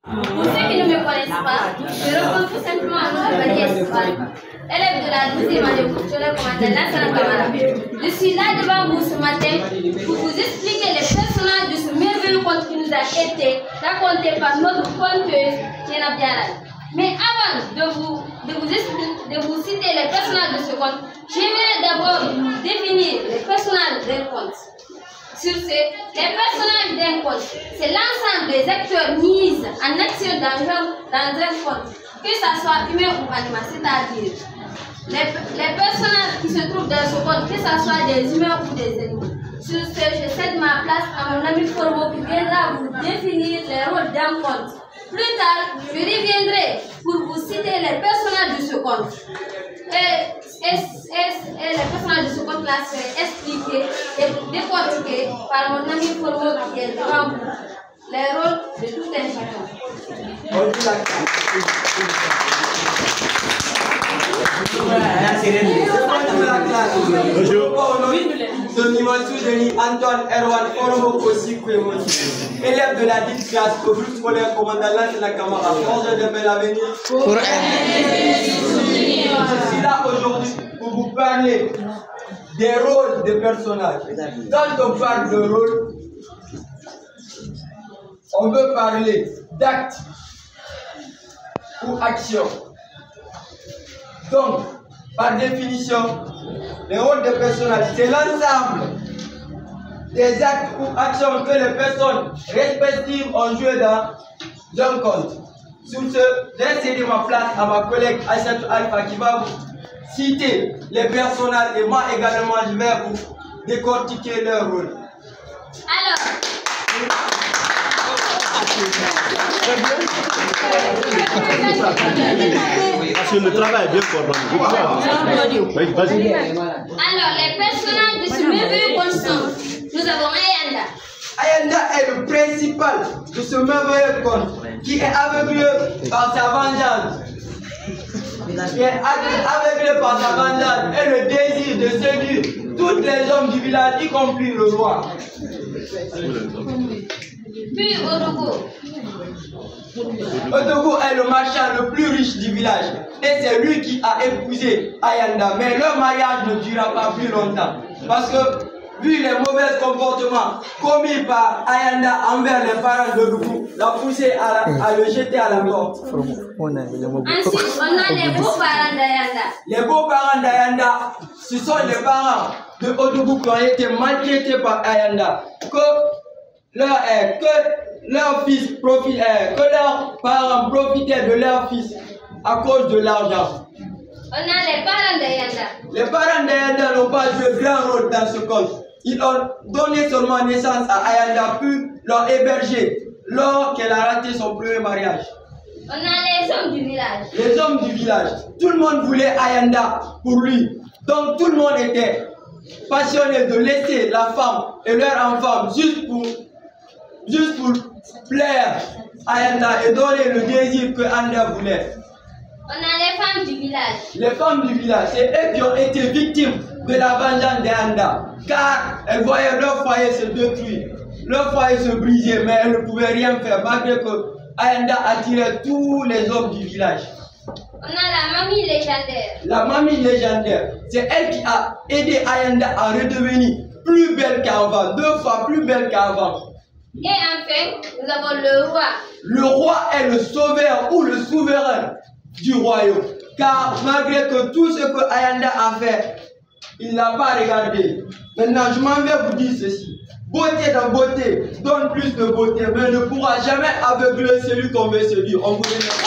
Pour ceux qui ne me connaissent pas, je réponds tout simplement à notre Badiès, élève de la 12e année culturelle commandant Lansana Kamara. Je suis là devant vous ce matin pour vous expliquer les personnages de ce merveilleux conte qui nous a été raconté par notre conteuse Tiena Biara. Mais avant de vous citer les personnages de ce conte, j'aimerais d'abord définir les personnages d'un conte. Sur ce, les personnages d'un conte, c'est l'ensemble des acteurs mis en action dans un conte, que ce soit humain ou animal, c'est-à-dire les personnages qui se trouvent dans ce conte, que ce soit des humains ou des animaux. Sur ce, je cède ma place à mon ami Formo qui viendra vous définir les rôles d'un conte. Plus tard, je reviendrai pour vous citer les personnages de ce conte. Et les personnages de ce conte-là seraient expliqués et décortiqués par mon ami Formo qui est devant vous. Les rôles de tout un chacun. Antoine Erwan Formo Kossi Kwemoti, élève de la dite classe au groupe scolaire commandant Lansana Kamara, force de bel avenir. Je suis là aujourd'hui pour vous parler des rôles des personnages. Quand on parle de rôle, on veut parler d'acte ou action. Donc, par définition, les rôles des personnages, c'est l'ensemble des actes ou actions que les personnes respectives ont joué dans un conte. Sur ce, j'ai cédé ma place à ma collègue Aïssatou Alpha qui va vous citer les personnages et moi également je vais vous décortiquer leur rôle. Alors, le travail est bien formé. Alors, les personnages de ce merveilleux conte sont, nous avons Ayanda. Ayanda est le principal de ce merveilleux conte qui est aveuglé par sa vengeance. Qui est aveuglé par sa vengeance et le désir de séduire tous les hommes du village, y compris le roi. Puis Odogo. Odogo est le marchand le plus riche du village et c'est lui qui a épousé Ayanda. Mais leur mariage ne durera pas plus longtemps parce que vu les mauvais comportements commis par Ayanda envers les parents d'Odogo, l'a poussé à le jeter à la mort. Ensuite, on a les beaux-parents d'Ayanda. Les beaux-parents d'Ayanda, ce sont les parents de Odogo qui ont été maltraités par Ayanda. Que leurs parents profitaient de leur fils à cause de l'argent. On a les parents d'Ayanda. Les parents d'Ayanda n'ont pas joué grand rôle dans ce conte. Ils ont donné seulement naissance à Ayanda puis l'ont hébergé lors qu'elle a raté son premier mariage. On a les hommes du village. Les hommes du village. Tout le monde voulait Ayanda pour lui. Donc tout le monde était passionné de laisser la femme et leur enfant juste pour plaire à Ayanda et donner le désir que Ayanda voulait. On a les femmes du village. Les femmes du village, c'est eux qui ont été victimes de la vengeance d'Ayanda, car elles voyaient leur foyer se détruire, leur foyer se briser, mais elles ne pouvaient rien faire malgré que Ayanda attirait tous les hommes du village. On a la mamie légendaire. La mamie légendaire, c'est elle qui a aidé Ayanda à redevenir plus belle qu'avant, 2 fois plus belle qu'avant. Et enfin, nous avons le roi. Le roi est le sauveur ou le souverain du royaume. Car malgré que tout ce que Ayanda a fait, il n'a pas regardé. Maintenant, je m'en vais vous dire ceci. Beauté dans beauté donne plus de beauté, mais ne pourra jamais aveugler celui qu'on veut séduire. On vous remercie.